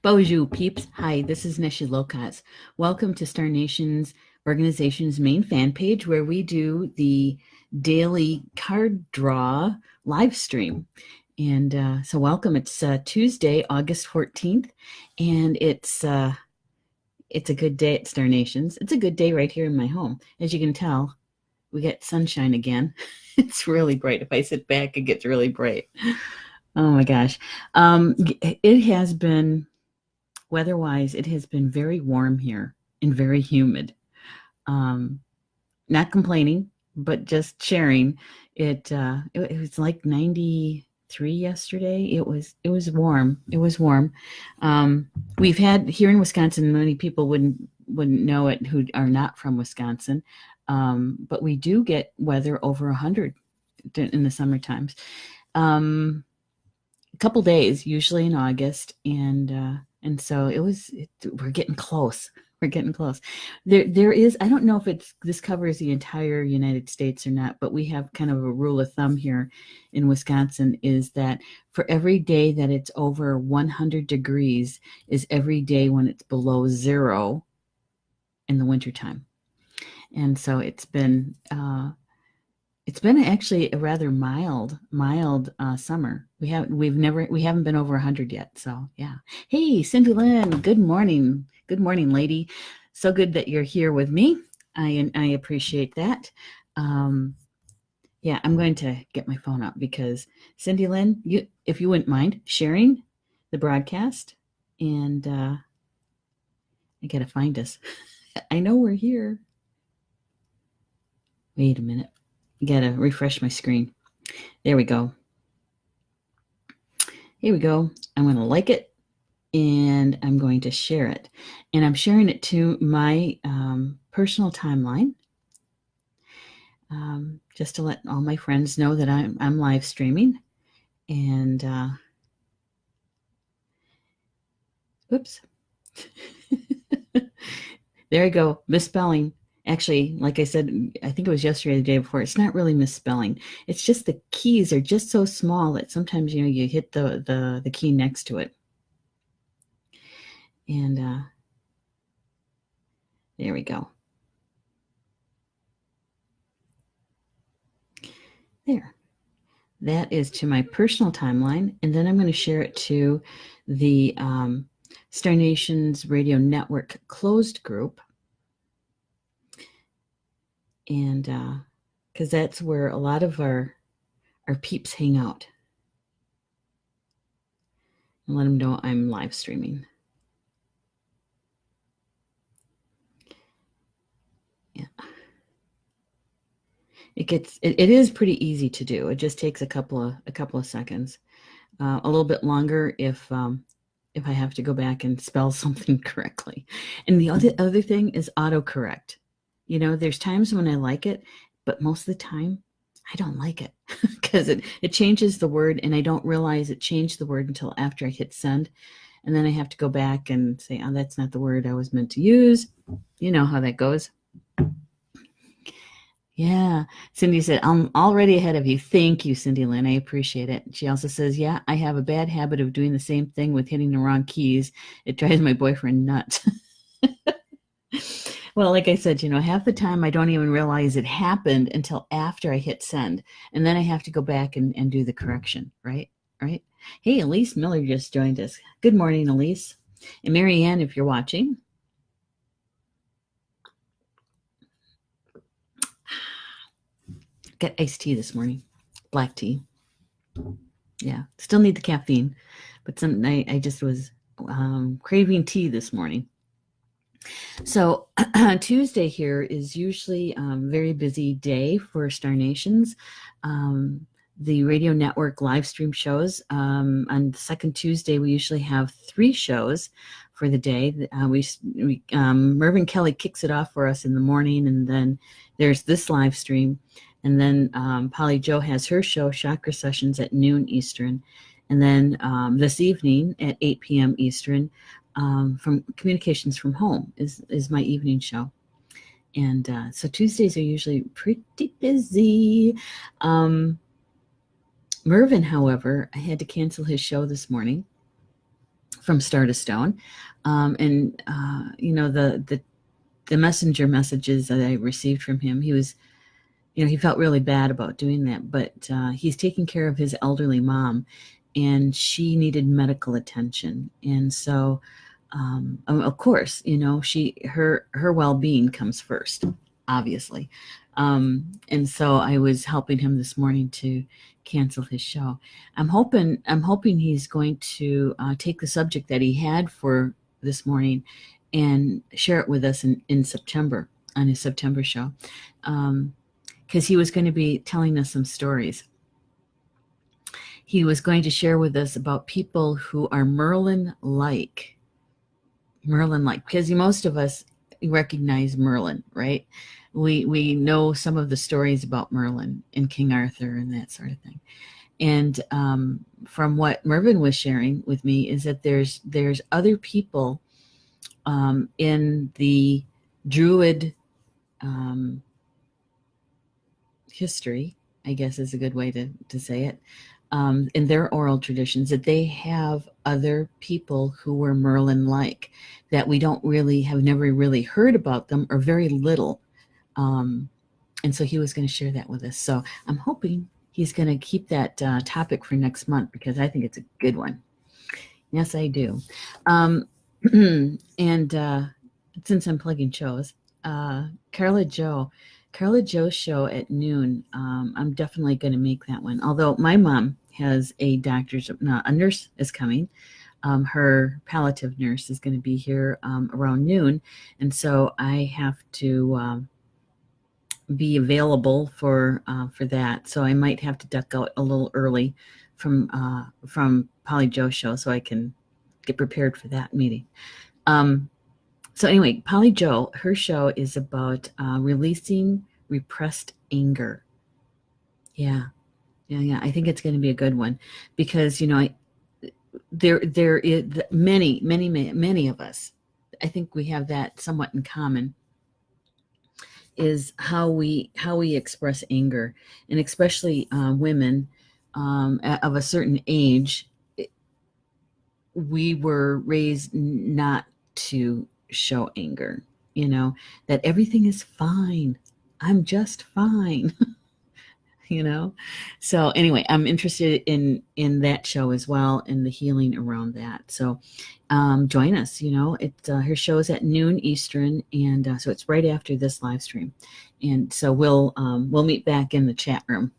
Bonjour, peeps. Hi, this is Neshi Lokas. Welcome to Star Nation's organization's main fan page where we do the daily card draw live stream. And so welcome. It's Tuesday, August 14th, and it's a good day at Star Nations. It's a good day right here in my home. As you can tell, we get sunshine again. It's really bright. If I sit back, it gets really bright. Oh my gosh. It has been, weather-wise, it has been very warm here and very humid. Not complaining, but just sharing. It was like 93 yesterday. It was warm. It was warm. We've had here in Wisconsin, many people wouldn't know it who are not from Wisconsin, but we do get weather over 100 in the summer times. A couple days, usually in August, and so we're getting close. We're getting close. There is, I don't know if this covers the entire United States or not, but we have kind of a rule of thumb here in Wisconsin is that for every day that it's over 100 degrees is every day when it's below zero in the wintertime. And so it's been actually a rather mild summer. We haven't been over 100 yet. So yeah. Hey, Cindy Lynn, good morning. Good morning, lady. So good that you're here with me. I appreciate that. Yeah, I'm going to get my phone up because Cindy Lynn, if you wouldn't mind sharing the broadcast, and I gotta find us. I know we're here. Wait a minute. Gotta refresh my screen. There we go. Here we go. I'm going to like it and I'm going to share it. And I'm sharing it to my personal timeline just to let all my friends know that I'm live streaming. And oops. There we go. Misspelling. Actually, like I said, I think it was yesterday or the day before, it's not really misspelling. It's just the keys are just so small that sometimes, you hit the key next to it. And there we go. There. That is to my personal timeline. And then I'm going to share it to the Star Nations Radio Network closed group. And because that's where a lot of our peeps hang out. And let them know I'm live streaming. Yeah. It is pretty easy to do. It just takes a couple of seconds. A little bit longer if I have to go back and spell something correctly. And the other thing is autocorrect. There's times when I like it, but most of the time I don't like it because it changes the word and I don't realize it changed the word until after I hit send. And then I have to go back and say, oh, that's not the word I was meant to use. You know how that goes. Yeah. Cindy said, I'm already ahead of you. Thank you, Cindy Lynn. I appreciate it. She also says, yeah, I have a bad habit of doing the same thing with hitting the wrong keys. It drives my boyfriend nuts. Well, like I said, half the time I don't even realize it happened until after I hit send. And then I have to go back and do the correction, right? Right? Hey, Elise Miller just joined us. Good morning, Elise. And Mary Ann, if you're watching. Got iced tea this morning. Black tea. Yeah, still need the caffeine. But I just was craving tea this morning. So Tuesday here is usually a very busy day for Star Nations. The radio network live stream shows. On the second Tuesday, we usually have 3 shows for the day. Mervyn Kelly kicks it off for us in the morning, and then there's this live stream. And then Polly Jo has her show, Chakra Sessions, at noon Eastern. And then this evening at 8 p.m. Eastern, from Communications from Home is my evening show. And so Tuesdays are usually pretty busy. Mervyn, however, I had to cancel his show this morning. from Star to Stone. And the messenger messages that I received from him, he was, he felt really bad about doing that, but he's taking care of his elderly mom, and she needed medical attention. And so, of course, her well-being comes first, obviously. And so I was helping him this morning to cancel his show. I'm hoping he's going to take the subject that he had for this morning and share it with us in September, on his September show. Because he was going to be telling us some stories. He was going to share with us about people who are Merlin-like. Merlin-like, because most of us recognize Merlin, right? We know some of the stories about Merlin and King Arthur and that sort of thing. And from what Mervyn was sharing with me is that there's other people in the Druid history, I guess is a good way to say it, in their oral traditions, that they have other people who were Merlin-like, that we have never really heard about them, or very little. And so he was going to share that with us. So I'm hoping he's going to keep that topic for next month, because I think it's a good one. Yes, I do. And since I'm plugging shows, Carla Joe's show at noon, I'm definitely going to make that one. Although my mom has a nurse is coming. Her palliative nurse is going to be here around noon. And so I have to be available for that. So I might have to duck out a little early from Polly Joe's show so I can get prepared for that meeting. So anyway, Polly Joe, her show is about releasing repressed anger. Yeah. I think it's going to be a good one, because there is many of us. I think we have that somewhat in common. Is how we express anger, and especially women of a certain age. We were raised not to show anger, that everything is fine. I'm just fine. So anyway, I'm interested in that show as well, and the healing around that. So join us. Her show is at noon Eastern, and so it's right after this live stream. And so we'll meet back in the chat room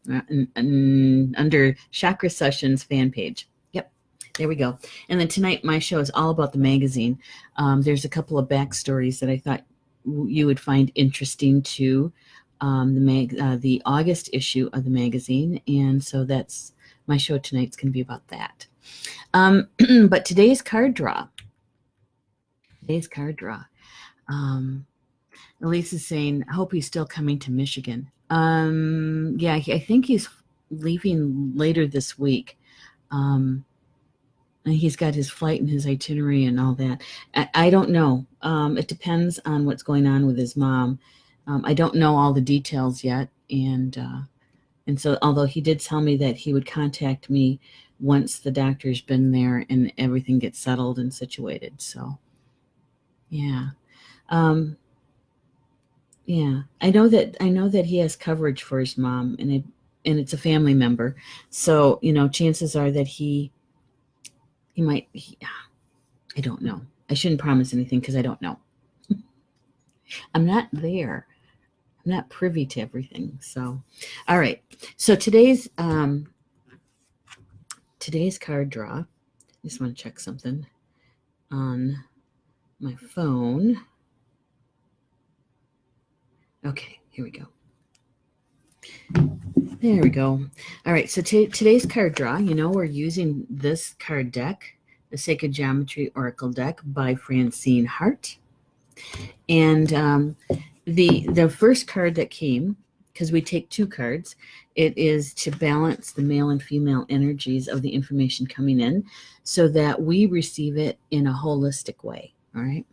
under Chakra Sessions fan page. There we go. And then tonight, my show is all about the magazine. There's a couple of backstories that I thought you would find interesting too. The August issue of the magazine, and so that's my show tonight's going to be about that. But today's card draw. Elise is saying, I hope he's still coming to Michigan. Yeah, I think he's leaving later this week. And he's got his flight and his itinerary and all that. I don't know. It depends on what's going on with his mom. I don't know all the details yet. And so, although he did tell me that he would contact me once the doctor's been there and everything gets settled and situated. So, yeah. Yeah. I know that he has coverage for his mom, and it's a family member. So, chances are that he might, I don't know. I shouldn't promise anything because I don't know. I'm not there. I'm not privy to everything. So, all right. So today's card draw. I just want to check something on my phone. Okay, here we go. There we go. All right, so today's card draw, we're using this card deck, the Sacred Geometry Oracle deck by Francine Hart. And the first card that came, because we take two cards, it is to balance the male and female energies of the information coming in so that we receive it in a holistic way, all right?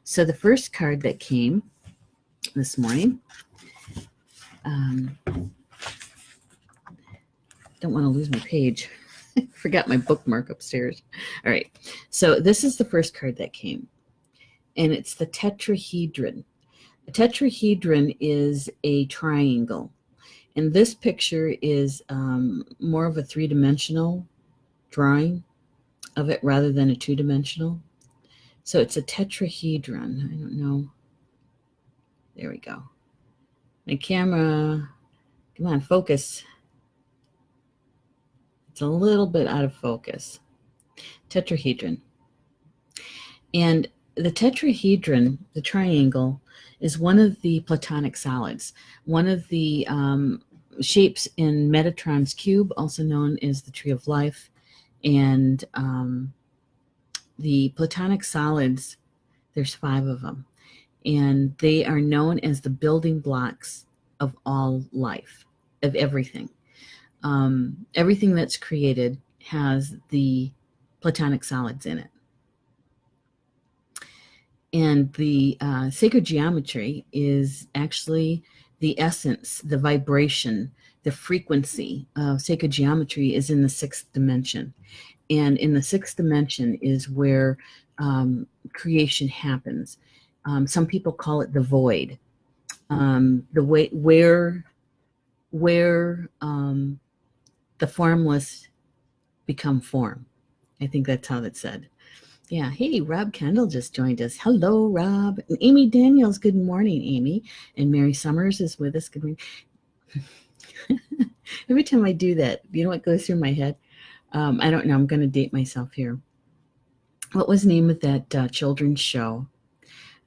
So the first card that came this morning, don't want to lose my page. Forgot my bookmark upstairs. All right. So this is the first card that came, and it's the Tetrahedron. A tetrahedron is a triangle, and this picture is more of a three-dimensional drawing of it rather than a two-dimensional. So it's a tetrahedron. I don't know. There we go. My camera, come on, focus. It's a little bit out of focus. Tetrahedron. And the tetrahedron, the triangle, is one of the platonic solids, one of the shapes in Metatron's cube, also known as the Tree of Life. And the platonic solids, there's 5 of them, and they are known as the building blocks of all life, of everything. Everything that's created has the platonic solids in it. And the sacred geometry is actually the essence, the vibration, the frequency of sacred geometry is in the 6th dimension. And in the 6th dimension is where creation happens. Some people call it the void. The way where the formless become form. I think that's how it's said. Yeah. Hey, Rob Kendall just joined us. Hello, Rob. And Amy Daniels, good morning, Amy. And Mary Summers is with us. Good morning. Every time I do that, you know what goes through my head? I don't know. I'm going to date myself here. What was the name of that children's show?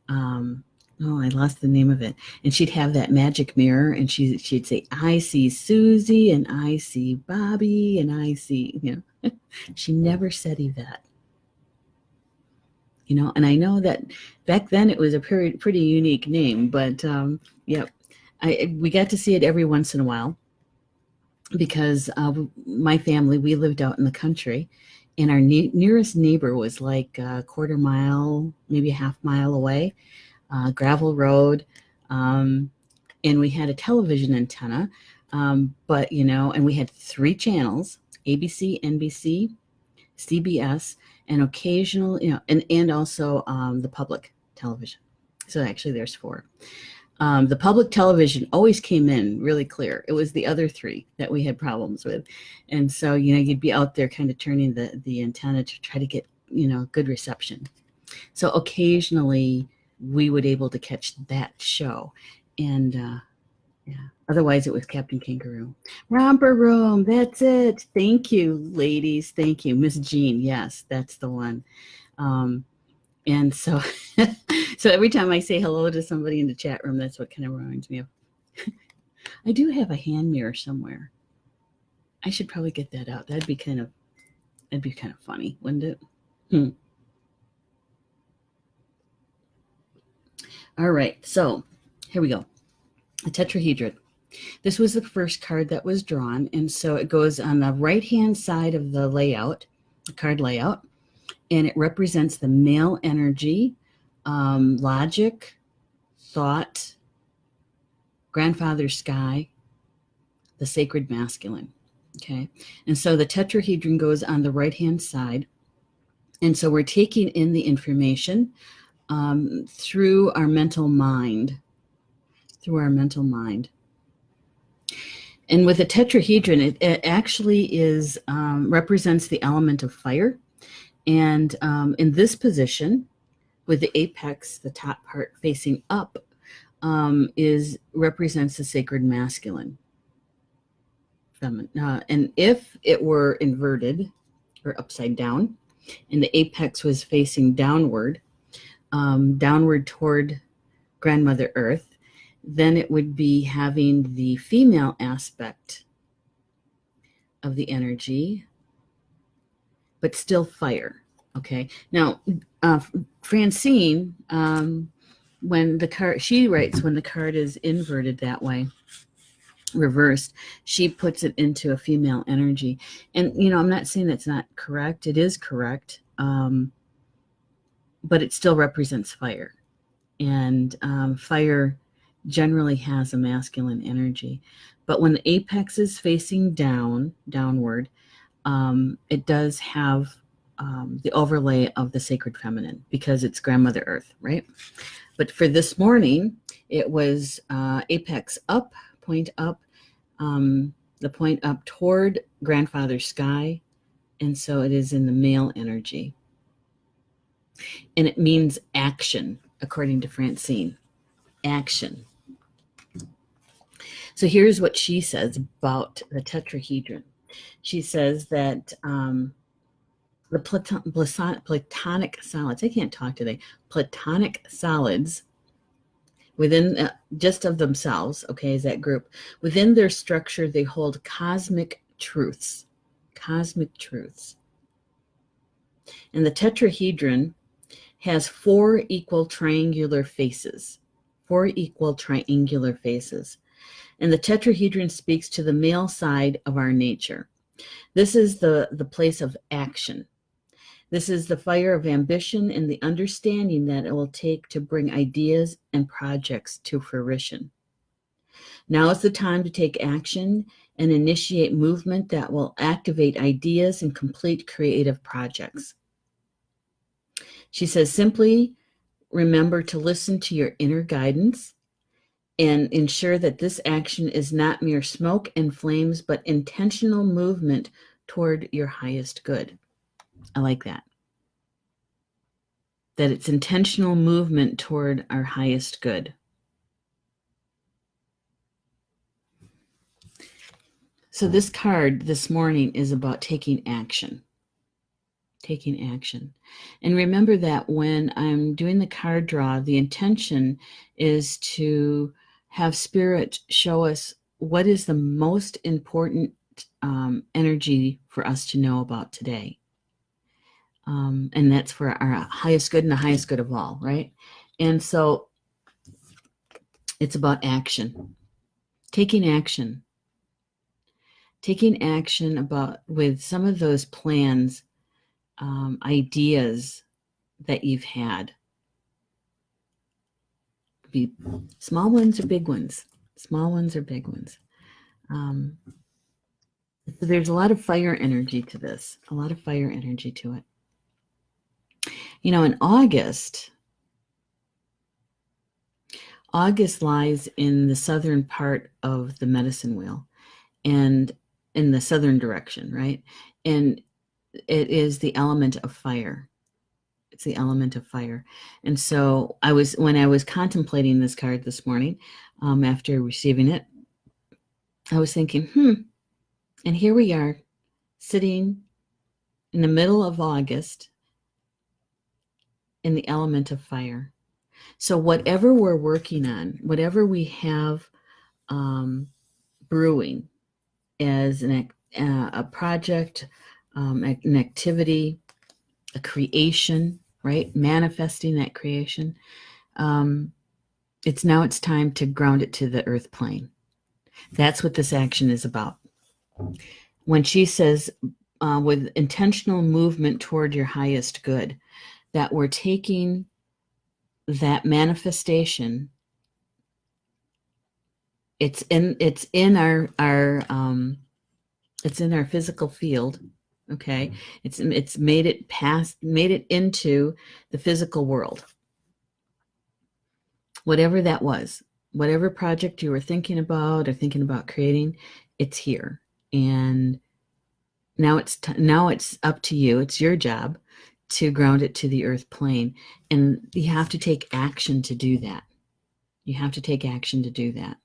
I lost the name of it. And she'd have that magic mirror, and she'd say, "I see Susie, and I see Bobby, and I see," you know. She never said Yvette. You know, and I know that back then it was a pretty unique name, but yep, we got to see it every once in a while because my family, we lived out in the country, and our nearest neighbor was like a quarter mile, maybe a half mile away, gravel road, and we had a television antenna, but, you know, and we had 3 channels, ABC, NBC, CBS, and occasional, you know, and also the public television. So actually there's 4. The public television always came in really clear. It was the other 3 that we had problems with. And so, you know, you'd be out there kind of turning the antenna to try to get, you know, good reception. So occasionally we would able to catch that show. And yeah, otherwise it was Captain Kangaroo. Romper Room, that's it. Thank you, ladies. Thank you. Miss Jean, yes, that's the one. And so, so every time I say hello to somebody in the chat room, that's what kind of reminds me of. I do have a hand mirror somewhere. I should probably get that out. That'd be kind of funny, wouldn't it? All right, so here we go. A tetrahedron. This was the first card that was drawn, and so it goes on the right-hand side of the layout, the card layout, and it represents the male energy, logic, thought, grandfather sky, the sacred masculine. Okay, and so the tetrahedron goes on the right-hand side, and so we're taking in the information through our mental mind. And with a tetrahedron, it actually is represents the element of fire. And in this position, with the apex, the top part facing up, represents the sacred masculine. And if it were inverted or upside down, and the apex was facing downward, downward toward Grandmother Earth, then it would be having the female aspect of the energy, but still fire. Okay. Now, Francine, when the card, she writes when the card is inverted that way, reversed, she puts it into a female energy. And, you know, I'm not saying that's not correct. It is correct. But it still represents fire. And fire generally has a masculine energy. But when the apex is facing downward, it does have the overlay of the sacred feminine because it's grandmother earth, right? But for this morning, it was apex up, point up, the point up toward grandfather sky. And so it is in the male energy. And it means action, according to Francine. Action. So here's what she says about the tetrahedron. She says that the platonic solids, I can't talk today, platonic solids within just of themselves, okay, as that group, within their structure, they hold cosmic truths. Cosmic truths. And the tetrahedron has 4 equal triangular faces. 4 equal triangular faces. And the tetrahedron speaks to the male side of our nature. This is the place of action. This is the fire of ambition and the understanding that it will take to bring ideas and projects to fruition. Now is the time to take action and initiate movement that will activate ideas and complete creative projects. She says, simply remember to listen to your inner guidance and ensure that this action is not mere smoke and flames, but intentional movement toward your highest good. I like that. That it's intentional movement toward our highest good. So this card this morning is about taking action. Taking action. And remember that when I'm doing the card draw, the intention is to have Spirit show us what is the most important energy for us to know about today. And that's for our highest good and the highest good of all, right? And so it's about action. Taking action. Taking action about with some of those plans, ideas that you've had. Be small ones or big ones. Small ones or big ones. So there's a lot of fire energy to this. A lot of fire energy to it. You know, in August lies in the southern part of the medicine wheel and in the southern direction, right? And it is the element of fire. It's the element of fire. And so when I was contemplating this card this morning, after receiving it, I was thinking, and here we are sitting in the middle of August in the element of fire. So whatever we're working on, whatever we have brewing as a project, an activity, a creation, right? Manifesting that creation. It's time to ground it to the earth plane. That's what this action is about. When she says with intentional movement toward your highest good, that we're taking that manifestation. It's in our physical field. Okay, it's made it into the physical world. Whatever that was, whatever project you were thinking about or thinking about creating, it's here. And now it's up to you. It's your job to ground it to the earth plane. And you have to take action to do that. You have to take action to do that.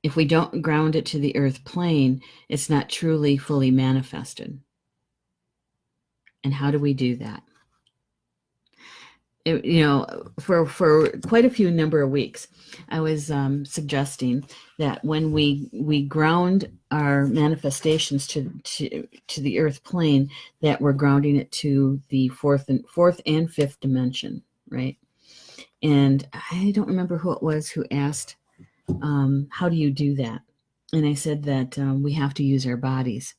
If we don't ground it to the earth plane, it's not truly fully manifested. And how do we do that? For quite a few number of weeks, I was suggesting that when we ground our manifestations to the earth plane, that we're grounding it to the fourth and fifth dimension, right? And I don't remember who it was who asked, how do you do that? And I said that we have to use our bodies,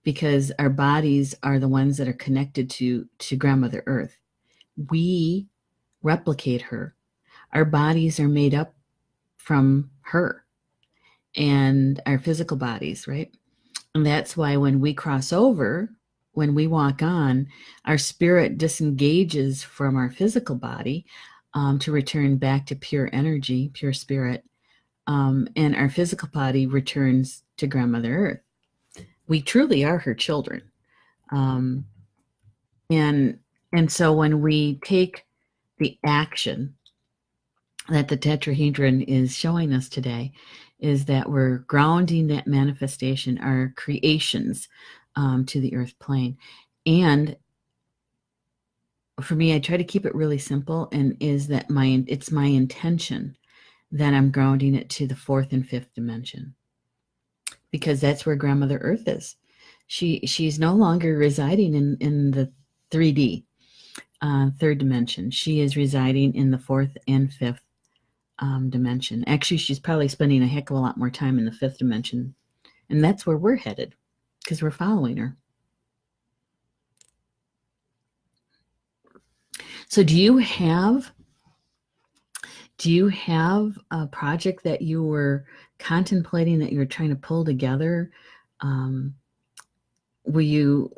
because our bodies are the ones that are connected to Grandmother Earth. We replicate her. Our bodies are made up from her and our physical bodies, right? And that's why when we cross over, when we walk on, our spirit disengages from our physical body to return back to pure energy, pure spirit, and our physical body returns to Grandmother Earth. We truly are her children. Um, and so when we take the action that the tetrahedron is showing us today, is that we're grounding that manifestation, our creations, to the earth plane. And for me, I try to keep it really simple, and is that it's my intention that I'm grounding it to the fourth and fifth dimension, because that's where Grandmother Earth is. She's no longer residing in the 3D, third dimension. She is residing in the fourth and fifth dimension. Actually, she's probably spending a heck of a lot more time in the fifth dimension, and that's where we're headed because we're following her. So do you have a project that you were contemplating, that you were trying to pull together? Were you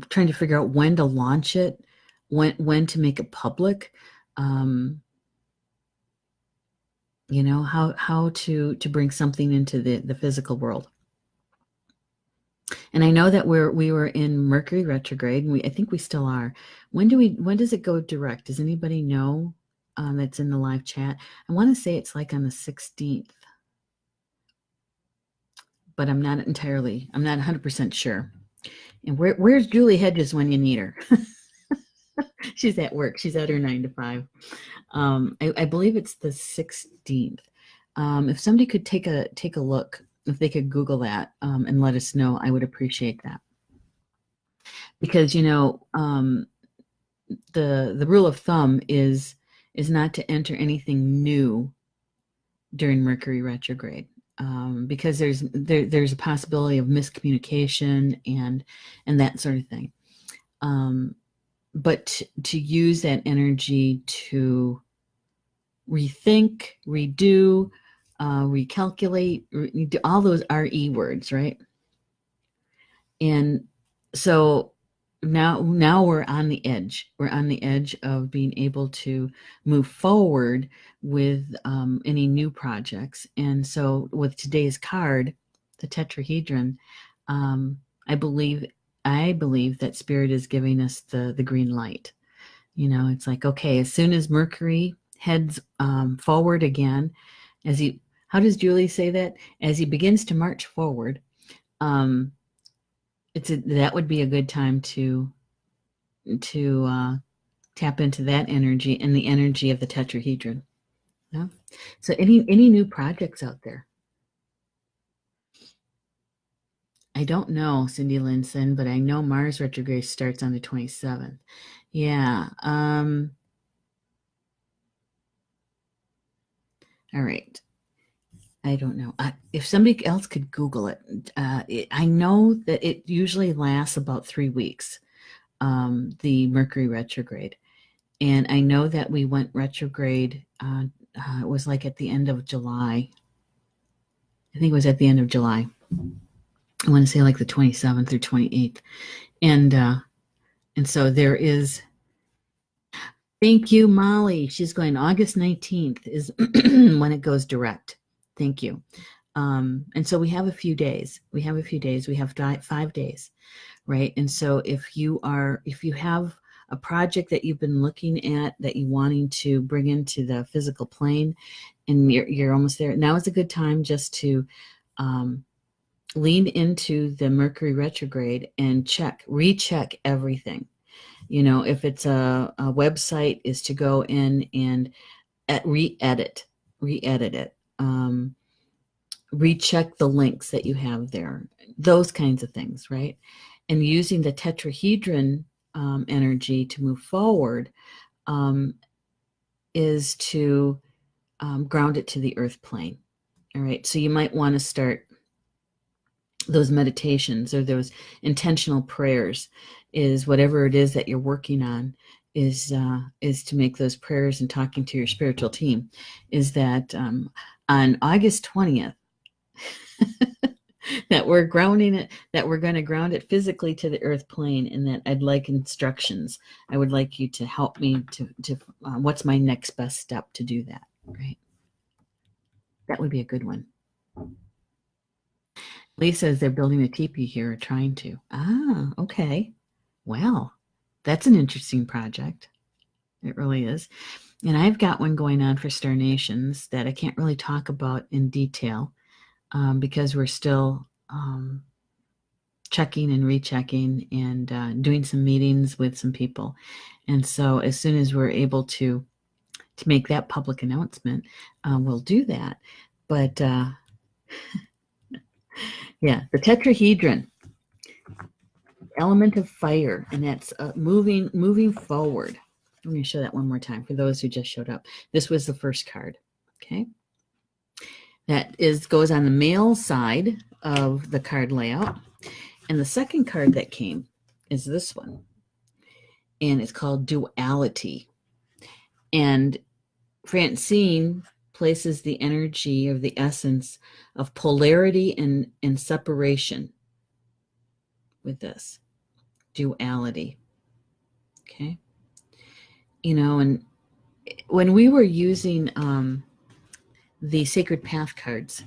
trying to figure out when to launch it, when to make it public? You know, how to bring something into the physical world. And I know that we were in Mercury retrograde, and I think we still are. When does it go direct? Does anybody know? That's in the live chat. I want to say it's like on the 16th, but I'm not 100% sure. And where's Julie Hedges when you need her? She's at work. She's at her 9 to 5. I believe it's the 16th. If somebody could take a look, if they could Google that and let us know, I would appreciate that. Because, you know, the rule of thumb is not to enter anything new during Mercury retrograde, because there's a possibility of miscommunication and that sort of thing. But to use that energy to rethink, redo, recalculate, all those RE words, right? And so now we're on the edge. We're on the edge of being able to move forward with any new projects. And so with today's card, the Tetrahedron, I believe that Spirit is giving us the green light. You know, it's like, okay, as soon as Mercury heads forward again, how does Julie say that? As he begins to march forward, that would be a good time to tap into that energy and the energy of the tetrahedron. Yeah. So any new projects out there? I don't know, Cindy Linson, but I know Mars retrograde starts on the 27th. Yeah. All right. I don't know. If somebody else could Google it, I know that it usually lasts about 3 weeks, the Mercury retrograde. And I know that we went retrograde, it was like at the end of July. I think it was at the end of July. I want to say like the 27th or 28th. And so there is, thank you, Molly. She's going August 19th is when it goes direct. Thank you. And so we have a few days. We have 5 days, right? And so if you have a project that you've been looking at that you're wanting to bring into the physical plane, and you're almost there, now is a good time just to lean into the Mercury retrograde and recheck everything. You know, if it's a website, is to go in and re-edit it. Recheck the links that you have there, those kinds of things, right? And using the tetrahedron energy to move forward is to ground it to the earth plane. All right, so you might want to start those meditations or those intentional prayers, is whatever it is that you're working on, is to make those prayers and talking to your spiritual team, is that on August 20th, that we're grounding it, that we're going to ground it physically to the earth plane, and that I'd like instructions. I would like you to help me to what's my next best step to do that, right? That would be a good one. Lisa says they're building a teepee here, trying to. Ah, okay. Well, that's an interesting project. It really is. And I've got one going on for Star Nations that I can't really talk about in detail because we're still checking and rechecking and doing some meetings with some people. And so as soon as we're able to make that public announcement, we'll do that. But yeah, the tetrahedron, element of fire, and that's moving forward. I'm going to show that one more time for those who just showed up. This was the first card. Okay. That goes on the male side of the card layout. And the second card that came is this one. And it's called Duality. And Francine places the energy of the essence of polarity and separation with this. Duality. Okay. You know, and when we were using the Sacred Path cards,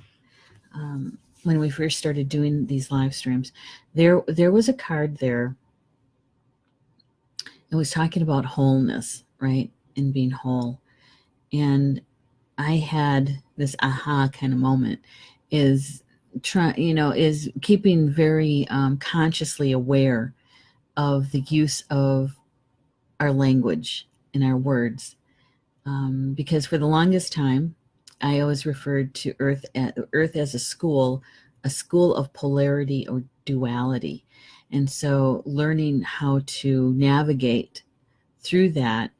when we first started doing these live streams, there was a card there. It was talking about wholeness, right? And being whole. And I had this aha kind of moment is keeping very consciously aware of the use of our language and our words. Because for the longest time, I always referred to Earth as a school of polarity or duality. And so learning how to navigate through that,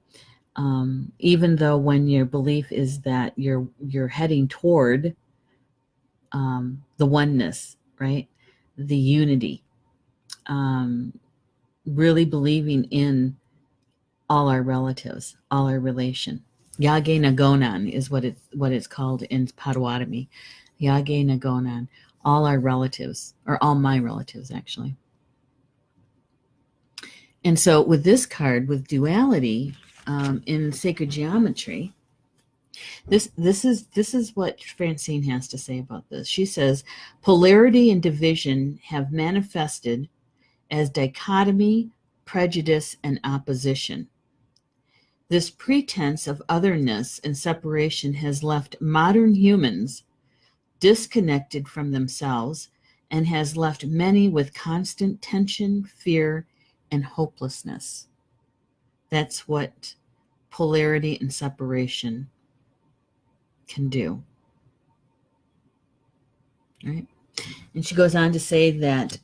even though when your belief is that you're heading toward the oneness, right? The unity, really believing in all our relatives, all our relation. Yage Nagonan is what it's called in Potawatomi. Yage Nagonan, all our relatives, or all my relatives, actually. And so with this card, with duality, in sacred geometry, this is what Francine has to say about this. She says, polarity and division have manifested as dichotomy, prejudice, and opposition. This pretense of otherness and separation has left modern humans disconnected from themselves and has left many with constant tension, fear, and hopelessness. That's what polarity and separation can do. Right? And she goes on to say that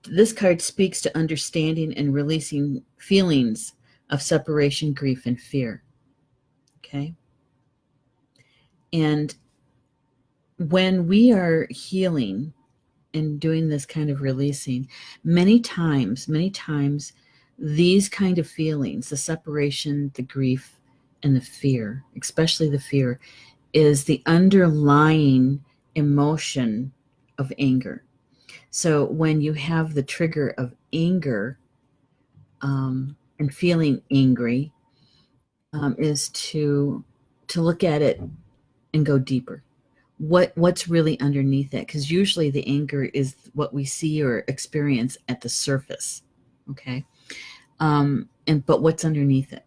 this card speaks to understanding and releasing feelings of separation, grief, and fear. Okay? And when we are healing and doing this kind of releasing, many times, these kind of feelings, the separation, the grief, and the fear, especially the fear, is the underlying emotion of anger. So when you have the trigger of anger and feeling angry, is to look at it and go deeper. What's really underneath it? Because usually the anger is what we see or experience at the surface. Okay, but what's underneath it?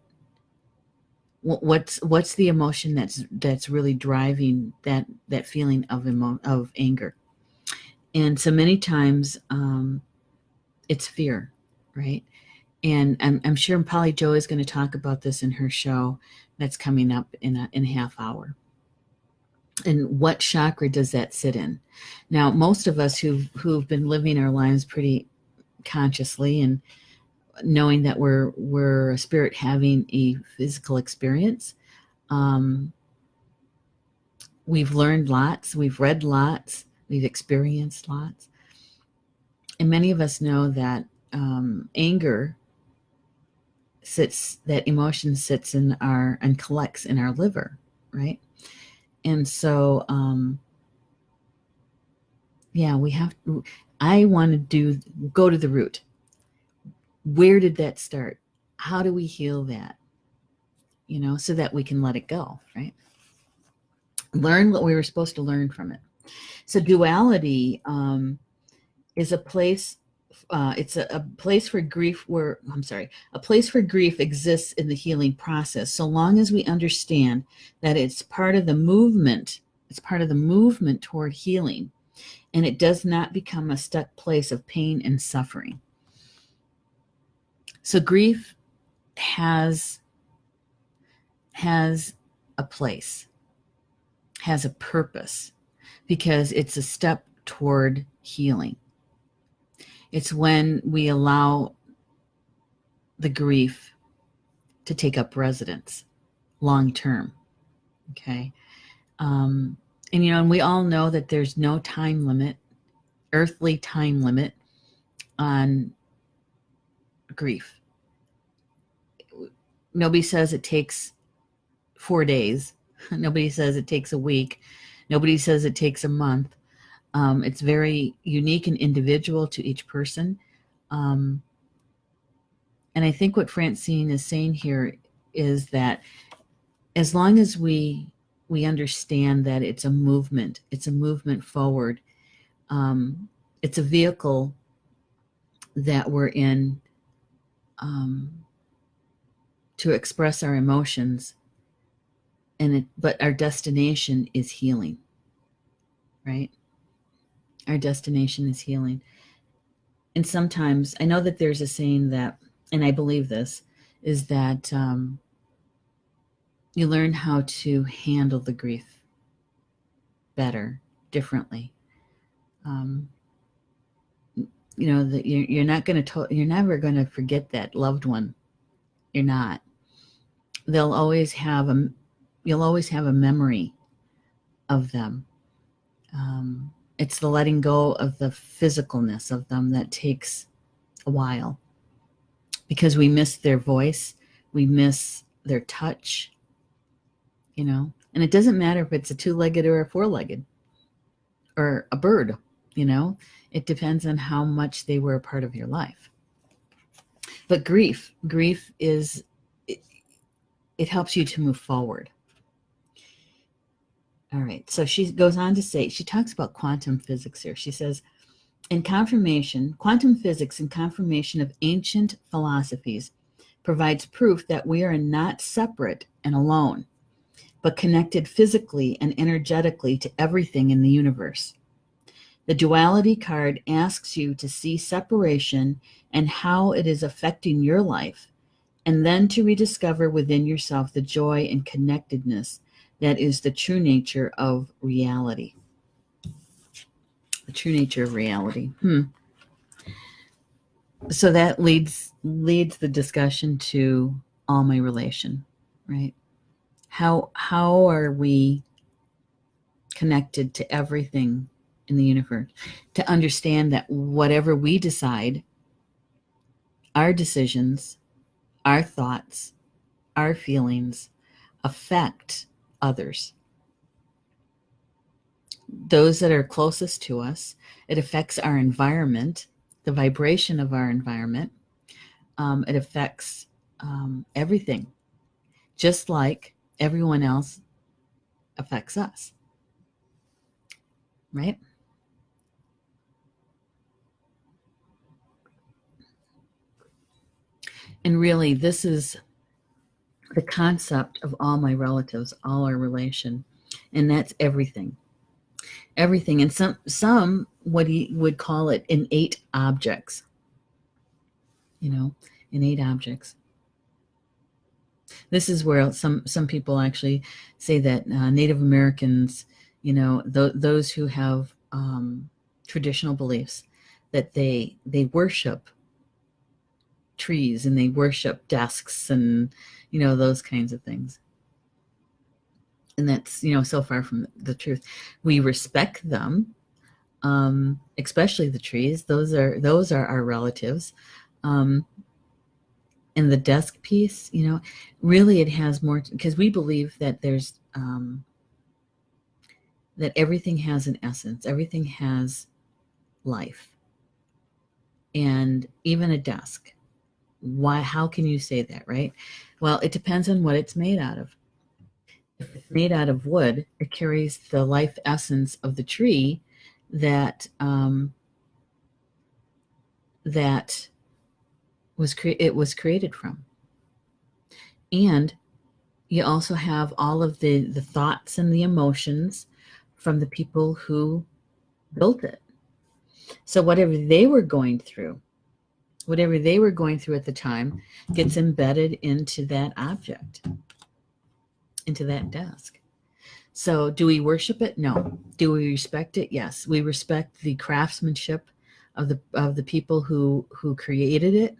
What's the emotion that's really driving that feeling of anger? And so many times it's fear, right? And I'm sure Polly Jo is going to talk about this in her show that's coming up in a half hour. And what chakra does that sit in? Now, most of us who've been living our lives pretty consciously and knowing that we're a spirit having a physical experience, we've learned lots, we've read lots, we've experienced lots. And many of us know that anger that emotion sits in and collects in our liver, right? And so Yeah, we have to. I want to go to the root. Where did that start? How do we heal that? So that we can let it go, right? Learn what we were supposed to learn from it. So duality is a place. It's a place where grief. A place where grief exists in the healing process. So long as we understand that it's part of the movement. It's part of the movement toward healing, and it does not become a stuck place of pain and suffering. So grief has a place, has a purpose, because it's a step toward healing. It's when we allow the grief to take up residence long term. Okay. And we all know that there's no time limit, earthly time limit on grief. Nobody says it takes 4 days. Nobody says it takes a week. Nobody says it takes a month. It's very unique and individual to each person. And I think what Francine is saying here is that as long as we understand that it's a movement forward, it's a vehicle that we're in to express our emotions, but our destination is healing, right? Our destination is healing. And sometimes, I know that there's a saying that, and I believe this, is that you learn how to handle the grief better, differently. That you're never going to forget that loved one. You're not. You'll always have a memory of them. It's the letting go of the physicalness of them that takes a while, because we miss their voice, we miss their touch, and it doesn't matter if it's a 2-legged or a 4-legged or a bird, it depends on how much they were a part of your life. But grief is, it helps you to move forward. All right, so she goes on to say, she talks about quantum physics here. She says, quantum physics and confirmation of ancient philosophies provides proof that we are not separate and alone, but connected physically and energetically to everything in the universe. The Duality Card asks you to see separation and how it is affecting your life, and then to rediscover within yourself the joy and connectedness that is the true nature of reality. The true nature of reality. So that leads the discussion to all my relation, right? How are we connected to everything in the universe? To understand that whatever we decide, our decisions, our thoughts, our feelings affect others. Those that are closest to us. It affects our environment, the vibration of our environment. It affects everything, just like everyone else affects us, right? And really, this is the concept of all my relatives, all our relation, and that's everything. Everything. And some what he would call it innate objects. Innate objects. This is where some people actually say that Native Americans, those who have traditional beliefs, that they worship trees and they worship desks and those kinds of things. And that's so far from the truth. We respect them, especially the trees. Those are our relatives. And the desk piece, really it has more, because we believe that there's that everything has an essence. Everything has life and even a desk. Why? How can you say that, right? Well, it depends on what it's made out of. If it's made out of wood, it carries the life essence of the tree that that it was created from. And you also have all of the thoughts and the emotions from the people who built it. So whatever they were going through at the time gets embedded into that object, into that desk. So do we worship it? No. Do we respect it? Yes. We respect the craftsmanship of the people who created it.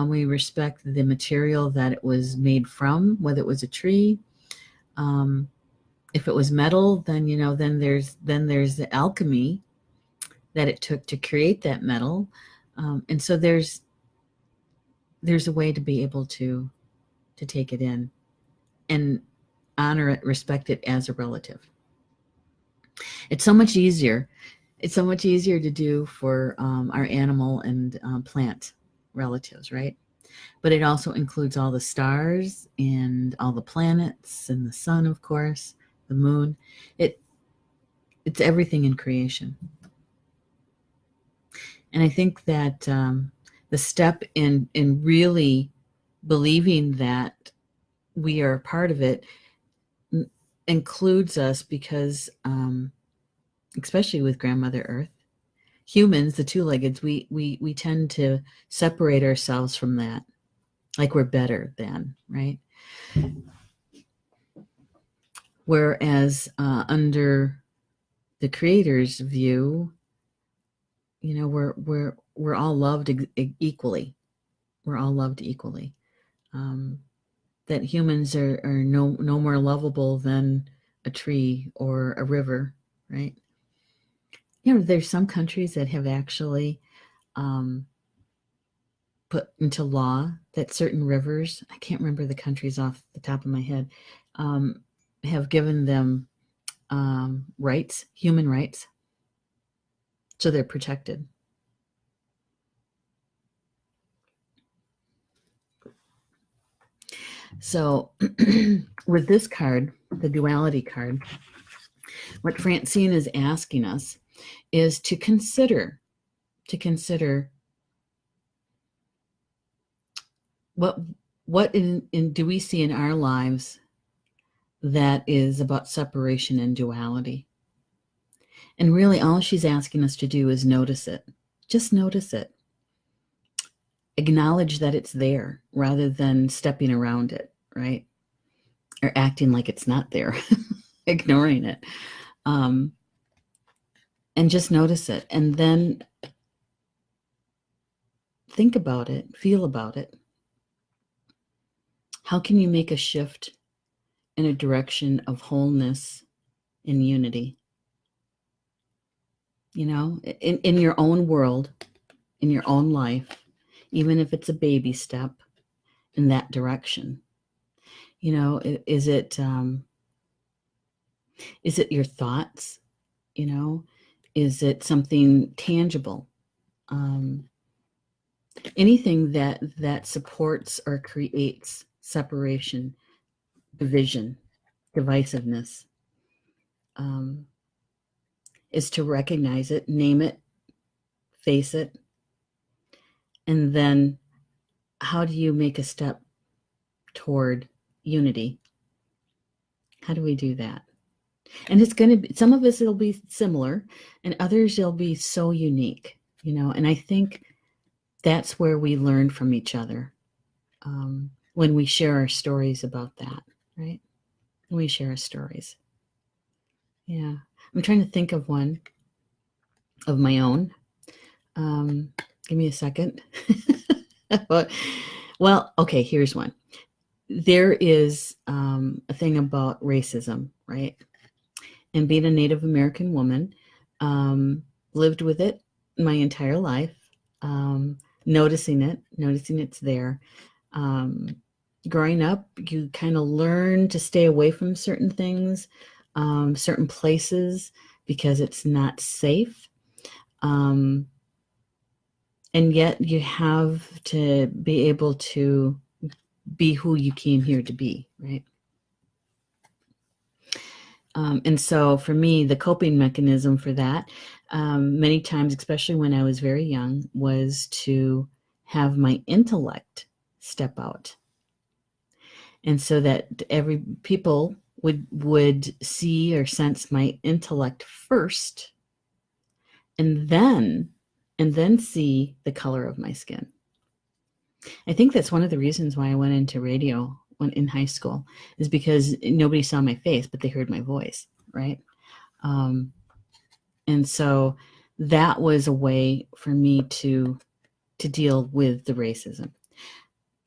We respect the material that it was made from, whether it was a tree. If it was metal, then then there's the alchemy that it took to create that metal, and so there's a way to be able to take it in and honor it, respect it as a relative. It's so much easier. It's so much easier to do for our animal and plant relatives, right? But it also includes all the stars and all the planets and the sun, of course, the moon. It's everything in creation. And I think that the step in really believing that we are a part of it includes us because, especially with Grandmother Earth, humans, the two-leggeds, we tend to separate ourselves from that, like we're better than, right? Whereas under the Creator's view, we're all loved equally. We're all loved equally. That humans are no more lovable than a tree or a river, right? There's some countries that have actually put into law that certain rivers, I can't remember the countries off the top of my head, have given them rights, human rights, so they're protected. So with this card, the Duality card, what Francine is asking us is to consider what do we see in our lives that is about separation and duality. And really all she's asking us to do is notice it. Just notice it. Acknowledge that it's there rather than stepping around it, right? Or acting like it's not there, ignoring it. And just notice it. And then think about it, feel about it. How can you make a shift in a direction of wholeness and unity? In your own world, in your own life, even if it's a baby step in that direction. Is it your thoughts? Is it something tangible? Anything that supports or creates separation, division, divisiveness, is to recognize it, name it, face it, and then how do you make a step toward unity? How do we do that? And it's going to be, some of us it'll be similar, and others it'll be so unique, and I think that's where we learn from each other, when we share our stories about that, right? When we share our stories. Yeah. I'm trying to think of one of my own. Give me a second. Well, okay, here's one. There is a thing about racism, right? And being a Native American woman, lived with it my entire life, noticing it's there. Growing up, you kind of learn to stay away from certain things, certain places, because it's not safe. And yet you have to be able to be who you came here to be, right? And so for me, the coping mechanism for that, many times, especially when I was very young, was to have my intellect step out. And so that every people would see or sense my intellect first, and then see the color of my skin. I think that's one of the reasons why I went into radio when in high school, is because nobody saw my face, but they heard my voice, right? And so that was a way for me to deal with the racism.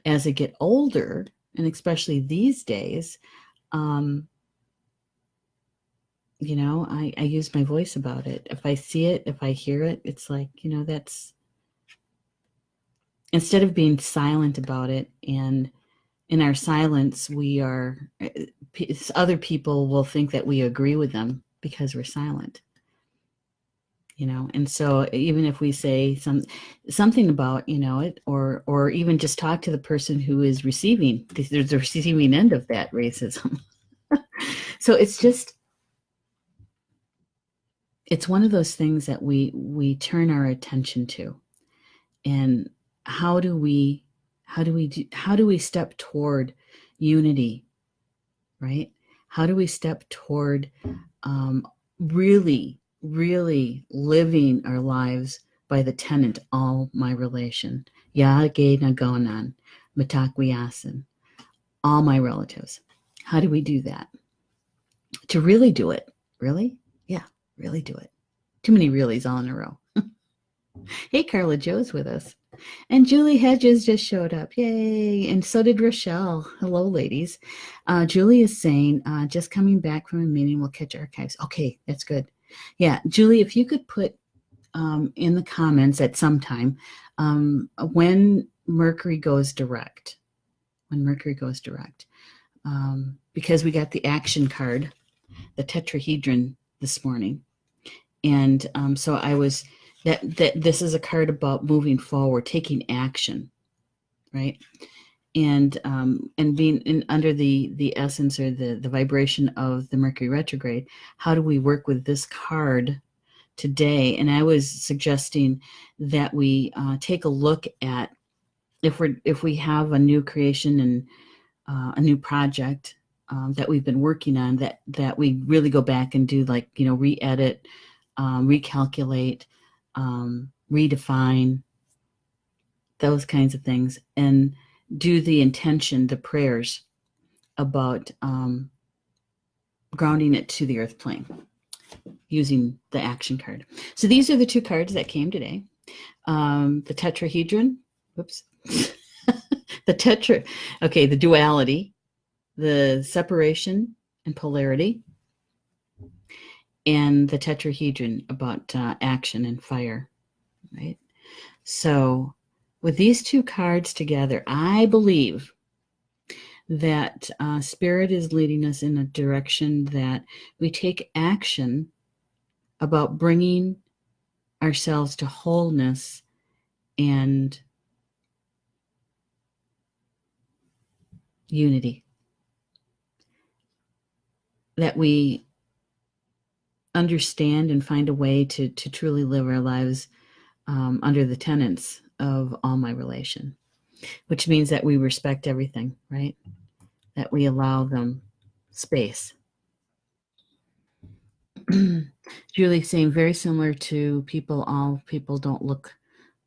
As I get older, and especially these days, you know, I use my voice about it. If I see it, if I hear it, it's like, you know, that's, instead of being silent about it, and in our silence, we are, other people will think that we agree with them because we're silent, you know. And so even if we say something about, you know, it, or even just talk to the person who is receiving, there's the receiving end of that racism. So it's just, it's one of those things that we turn our attention to. And how do we step toward unity, right? How do we step toward really living our lives by the tenet, all my relation, Yage Nagonan, Matakwiyasan, all my relatives. How do we do that? To really do it, really? Yeah, really do it. Too many reallys all in a row. Hey, Carla Joe's with us. And Julie Hedges just showed up. Yay. And so did Rochelle. Hello, ladies. Julie is saying, just coming back from a meeting, we'll catch archives. Okay, that's good. Yeah, Julie, if you could put in the comments at some time when Mercury goes direct. Because we got the action card, the Tetrahedron, this morning. And so I was, that this is a card about moving forward, taking action, right? And being under the essence or the vibration of the Mercury retrograde. How do we work with this card today? And I was suggesting that we take a look at if we have a new creation and a new project that we've been working on, that we really go back and do, like, you know, re-edit, recalculate, redefine, those kinds of things, and do the intention, the prayers about grounding it to the earth plane using the action card. So these are the two cards that came today. The Tetrahedron, whoops, the Duality, the Separation and Polarity, and the Tetrahedron about action and fire, right? So with these two cards together, I believe that Spirit is leading us in a direction that we take action about bringing ourselves to wholeness and unity. That we understand and find a way to truly live our lives under the tenets of all my relation, which means that we respect everything, right? That we allow them space. Julie saying very similar to people. All people don't look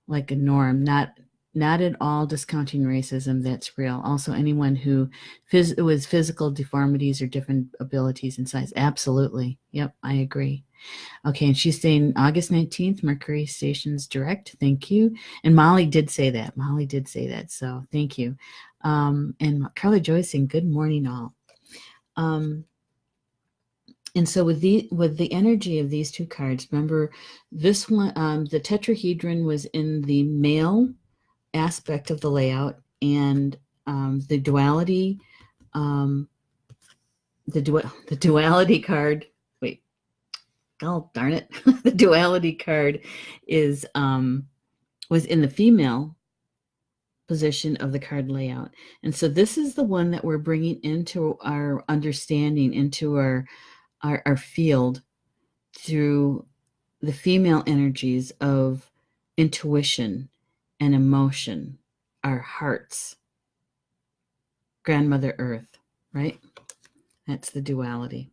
like a norm. Not at all discounting racism. That's real. Also, anyone who with physical deformities or different abilities and size. Absolutely. Yep, I agree. Okay, and she's saying August 19th, Mercury stations direct. Thank you. And Molly did say that. So thank you. And Carla Joy saying good morning, all. And so with the energy of these two cards, remember this one, the Tetrahedron was in the male aspect of the layout, and the duality, the duality card. Wait, God darn it, the Duality card is was in the female position of the card layout. And so this is the one that we're bringing into our understanding, into our field through the female energies of intuition and emotion, our hearts, Grandmother Earth, right? That's the duality.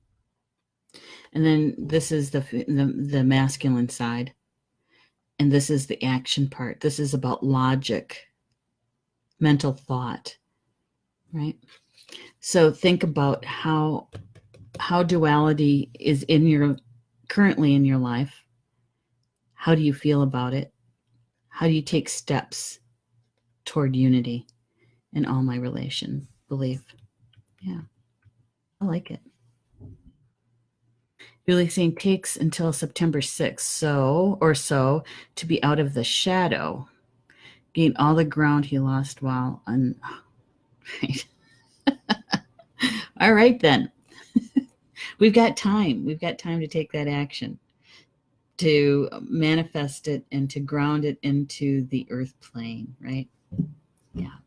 And then this is the masculine side. And this is the action part. This is about logic, mental thought, right? So think about how duality is currently in your life. How do you feel about it? How do you take steps toward unity in all my relation belief? Yeah, I like it. Julie saying takes until September 6th, so to be out of the shadow, gain all the ground he lost while right. All right then. We've got time. We've got time to take that action, to manifest it and to ground it into the earth plane, right? Yeah.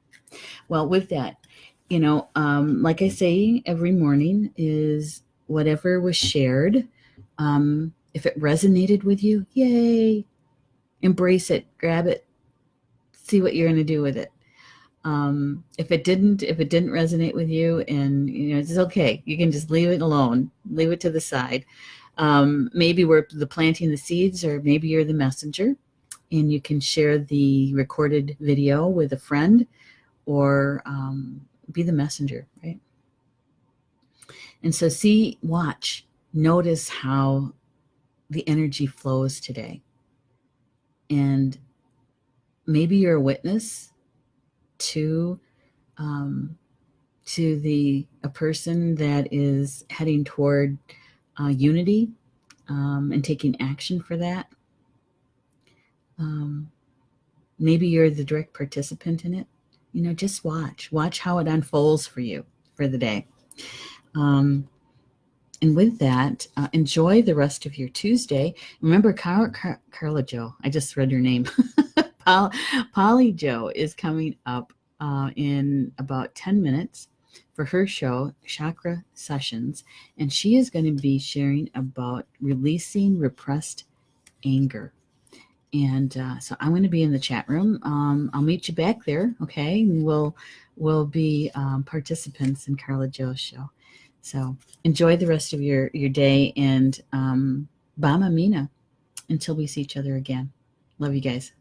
Well, with that, like I say every morning, is whatever was shared. If it resonated with you, yay, embrace it, grab it, see what you're going to do with it. If it didn't resonate with you, and it's okay, you can just leave it alone, leave it to the side. Maybe we're the planting the seeds, or maybe you're the messenger and you can share the recorded video with a friend, or be the messenger, right? And so watch, notice how the energy flows today. And maybe you're a witness to a person that is heading toward unity, and taking action for that. Maybe you're the direct participant in it. Just watch how it unfolds for you for the day. And with that, enjoy the rest of your Tuesday. Remember, Carla Jo, I just read your name. Polly Jo is coming up in about 10 minutes for her show, Chakra Sessions, and she is going to be sharing about releasing repressed anger. And so I'm going to be in the chat room. I'll meet you back there, okay? And we'll be participants in Carla Jo's show. So enjoy the rest of your day, and Bama Mina until we see each other again. Love you guys.